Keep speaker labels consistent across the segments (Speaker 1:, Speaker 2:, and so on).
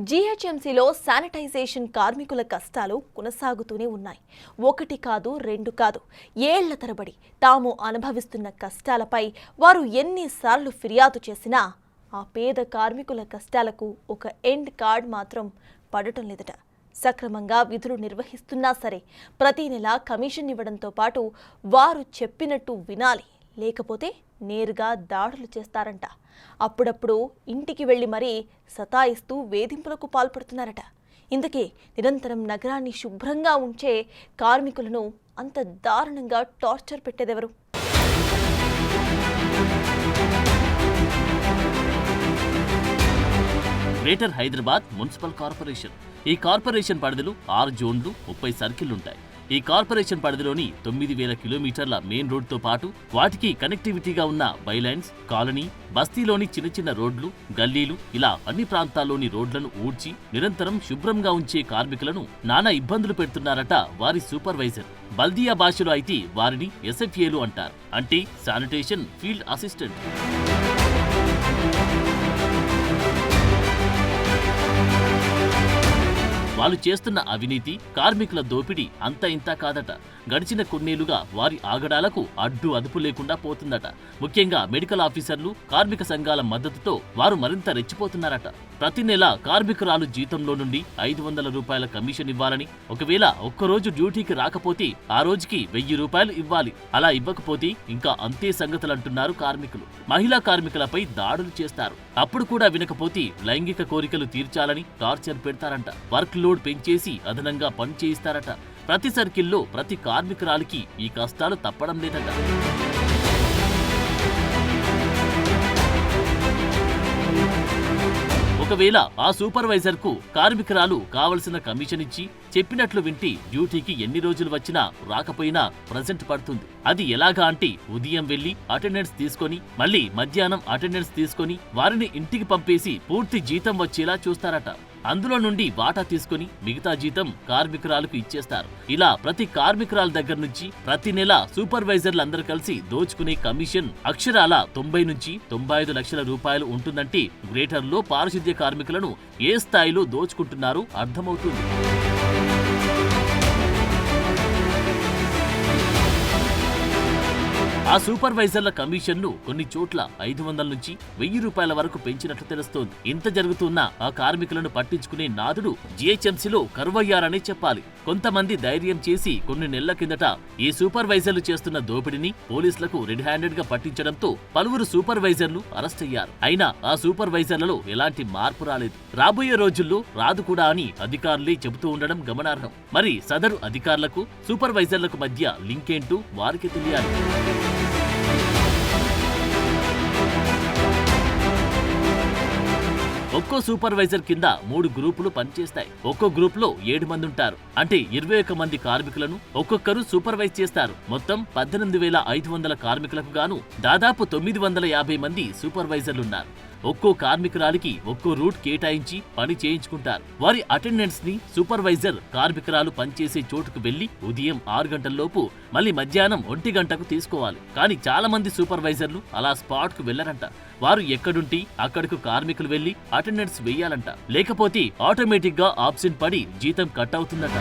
Speaker 1: జీహెచ్ఎంసీలో sanitization కార్మికుల కష్టాలు కొనసాగుతూనే ఉన్నాయి. ఒకటి కాదు, రెండు కాదు, ఏళ్ల తరబడి తాము అనుభవిస్తున్న కష్టాలపై వారు ఎన్నిసార్లు ఫిర్యాదు చేసినా ఆ పేద కార్మికుల కష్టాలకు ఒక ఎండ్ కార్డ్ మాత్రం పడటం లేదట. సక్రమంగా విధులు నిర్వహిస్తున్నా సరే ప్రతి నెల కమిషన్ ఇవ్వడంతో పాటు వారు చెప్పినట్టు వినాలి, లేకపోతే నేరుగా దాడులు చేస్తారంట. అప్పుడప్పుడు ఇంటికి వెళ్లి మరీ సతాయిస్తూ వేధింపులకు పాల్పడుతున్నారట. ఇందుకే నిరంతరం నగరాన్ని శుభ్రంగా ఉంచే కార్మికులను అంత దారుణంగా టార్చర్ పెట్టేదెవరు?
Speaker 2: Greater Hyderabad municipal corporation. ఈ కార్పొరేషన్ పరిధిలో 6 జోన్లు, 30 సర్కిళ్లుంటాయి. ఈ కార్పొరేషన్ పరిధిలోని 9000 కిలోమీటర్ల మెయిన్ రోడ్తో పాటు వాటికి కనెక్టివిటీగా ఉన్న బైలైన్స్, కాలనీ, బస్తీలోని చిన్న చిన్న రోడ్లు, గల్లీలు, ఇలా అన్ని ప్రాంతాల్లోని రోడ్లను ఊడ్చి నిరంతరం శుభ్రంగా ఉంచే కార్మికులను నానా ఇబ్బందులు పెడుతున్నారట వారి సూపర్వైజర్. బల్దియా భాషలో అయితే వారిని SFAలు అంటారు, అంటే శానిటేషన్ ఫీల్డ్ అసిస్టెంట్. వాళ్ళు చేస్తున్న అవినీతి, కార్మికుల దోపిడీ అంత ఇంత కాదట. గడిచిన కొన్నేళ్లుగా వారి ఆగడాలకు అడ్డు అదుపు లేకుండా పోతుందట. ముఖ్యంగా మెడికల్ ఆఫీసర్లు, కార్మిక సంఘాల మద్దతుతో వారు మరింత రెచ్చిపోతున్నారట. ప్రతి నెల కార్మికురాలు జీతంలో నుండి 500 రూపాయల కమిషన్ ఇవ్వాలని, ఒకవేళ ఒక్కరోజు డ్యూటీకి రాకపోతే ఆ రోజుకి 1000 రూపాయలు ఇవ్వాలి. అలా ఇవ్వకపోతే ఇంకా అంతే సంగతులంటున్నారు కార్మికులు. మహిళా కార్మికులపై దాడులు చేస్తారు. అప్పుడు కూడా వినకపోతే లైంగిక కోరికలు తీర్చాలని టార్చర్ పెడతారంట. వర్క్ లోడ్ పెంచేసి అదనంగా పని చేయిస్తారట. ప్రతి సర్కిల్లో ప్రతి కార్మికురాలికి ఈ కష్టాలు తప్పడం లేదట. ఒకవేళ ఆ సూపర్వైజర్ కు కార్మికురాలు కావలసిన కమిషన్ ఇచ్చి చెప్పినట్లు వింటి డ్యూటీకి ఎన్ని రోజులు వచ్చినా రాకపోయినా ప్రెజెంట్ పడుతుంది. అది ఎలాగా అంటే ఉదయం వెళ్లి అటెండెన్స్ తీసుకొని మళ్ళీ మధ్యాహ్నం అటెండెన్స్ తీసుకొని వారిని ఇంటికి పంపేసి పూర్తి జీతం వచ్చేలా చూస్తారట. అందులో నుండి వాటా తీసుకుని మిగతా జీతం కార్మికురాలకు ఇచ్చేస్తారు. ఇలా ప్రతి కార్మికురాల దగ్గర నుంచి ప్రతి నెల సూపర్వైజర్లందరూ కలిసి దోచుకునే కమిషన్ అక్షరాల 90 నుంచి 95 లక్షల రూపాయలు ఉంటుందంటే గ్రేటర్లో పారిశుద్ధ్య కార్మికులను ఏ స్థాయిలో దోచుకుంటున్నారో అర్థమవుతుంది. ఆ సూపర్వైజర్ల కమిషన్ను కొన్ని చోట్ల 500 నుంచి 1000 రూపాయల వరకు పెంచినట్లు తెలుస్తోంది. ఇంత జరుగుతున్నా ఆ కార్మికులను పట్టించుకునే నాదుడు జీహెచ్ఎంసీలో కరువయ్యారనే చెప్పాలి. కొంతమంది ధైర్యం చేసి కొన్ని నెలల కిందట ఈ సూపర్వైజర్లు చేస్తున్న దోపిడీని పోలీసులకు రెడ్ హ్యాండెడ్ గా పట్టించడంతో పలువురు సూపర్వైజర్లు అరెస్ట్ అయ్యారు. అయినా ఆ సూపర్వైజర్లలో ఎలాంటి మార్పు రాలేదు. రాబోయే రోజుల్లో రాదు కూడా అని అధికారులే చెబుతూ ఉండడం గమనార్హం. మరి సదరు అధికారులకు సూపర్వైజర్లకు మధ్య లింక్ ఏంటో వారికి తెలియాలి. ఒక్కో సూపర్వైజర్ కింద 3 గ్రూపులు పనిచేస్తాయి. ఒక్కో గ్రూప్ లో 7 మంది ఉంటారు. అంటే 21 మంది కార్మికులను ఒక్కొక్కరు సూపర్వైజ్ చేస్తారు. మొత్తం 18,500 కార్మికులకు గాను దాదాపు 950 మంది సూపర్వైజర్లున్నారు. ఒక్కో కార్మికురాలికి ఒక్కో రూట్ కేటాయించి పని చేయించుకుంటారు. వారి అటెండెన్స్ ని సూపర్వైజర్ కార్మికురాలు పనిచేసే చోటుకు వెళ్లి ఉదయం 6 గంటల్లోపు మళ్ళీ మధ్యాహ్నం 1 గంటకు తీసుకోవాలి. కానీ చాలా మంది సూపర్వైజర్లు అలా స్పాట్ కు వెళ్లరంట. వారు ఎక్కడుంటే అక్కడకు కార్మికులు వెళ్లి అటెండెన్స్ వెయ్యాలంట. లేకపోతే ఆటోమేటిక్ గా ఆబ్సెంట్ పడి జీతం కట్ అవుతుందట.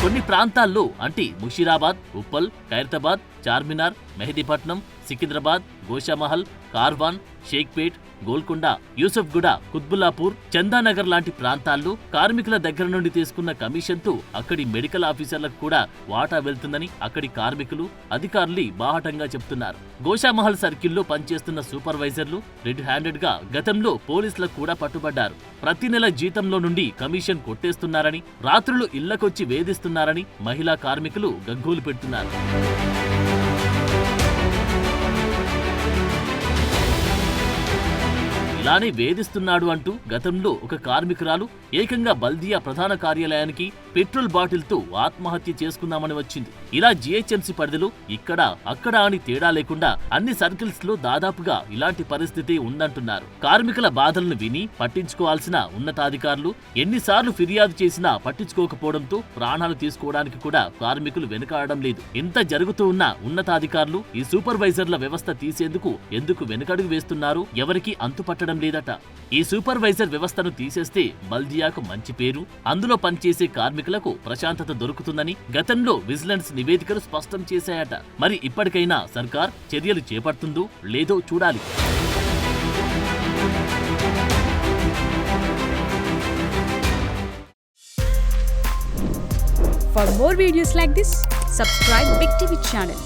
Speaker 2: కొన్ని ప్రాంతాల్లో అంటే ముషీరాబాద్, ఉప్పల్, ఖైరతాబాద్, చార్మినార్, మెహదీపట్నం, సికింద్రాబాద్, గోషామహల్, కార్వాన్, షేక్పేట్, గోల్కొండ, యూసఫ్గూడ, కుత్బుల్లాపూర్, చందానగర్ లాంటి ప్రాంతాల్లో కార్మికుల దగ్గర నుండి తీసుకున్న కమిషన్తో అక్కడి మెడికల్ ఆఫీసర్లకు కూడా వాటా వెళ్తుందని అక్కడి కార్మికులు, అధికారులు బాహటంగా చెప్తున్నారు. గోషామహల్ సర్కిల్లో పనిచేస్తున్న సూపర్వైజర్లు రెడ్ హ్యాండెడ్ గా గతంలో పోలీసులకు కూడా పట్టుబడ్డారు. ప్రతి నెల జీతంలో నుండి కమిషన్ కొట్టేస్తున్నారని, రాత్రులు ఇళ్లకొచ్చి వేధిస్తున్నారని మహిళా కార్మికులు గగ్గోలు పెడుతున్నారు. ఇలానే వేధిస్తున్నాడు అంటూ గతంలో ఒక కార్మికురాలు ఏకంగా బల్దియా ప్రధాన కార్యాలయానికి పెట్రోల్ బాటిల్తో ఆత్మహత్య చేసుకుందామని వచ్చింది. ఇలా జీహెచ్ఎంసీ పరిధిలో ఇక్కడ అక్కడ అని తేడా లేకుండా అన్ని సర్కిల్స్ లో దాదాపుగా ఇలాంటి పరిస్థితి ఉందంటున్నారు. కార్మికుల బాధలను విని పట్టించుకోవాల్సిన ఉన్నతాధికారులు ఎన్నిసార్లు ఫిర్యాదు చేసినా పట్టించుకోకపోవడంతో ప్రాణాలు తీసుకోవడానికి కూడా కార్మికులు వెనుకాడడం లేదు. ఇంత జరుగుతూ ఉన్న ఉన్నతాధికారులు ఈ సూపర్వైజర్ల వ్యవస్థ తీసేందుకు ఎందుకు వెనుకడుగు వేస్తున్నారు? ఎవరికి అంతుపట్టడం లేదట. ఈ సూపర్వైజర్ వ్యవస్థను తీసేస్తే బల్దియాకు మంచి పేరు, అందులో పనిచేసే కార్మికులకు ప్రశాంతత దొరుకుతుందని గతంలో విజిలెన్స్ నివేదికలు స్పష్టం చేశాయట. మరి ఇప్పటికైనా సర్కార్ చర్యలు చేపడుతుందో లేదో చూడాలి.
Speaker 3: For more videos like this, subscribe Big TV channel.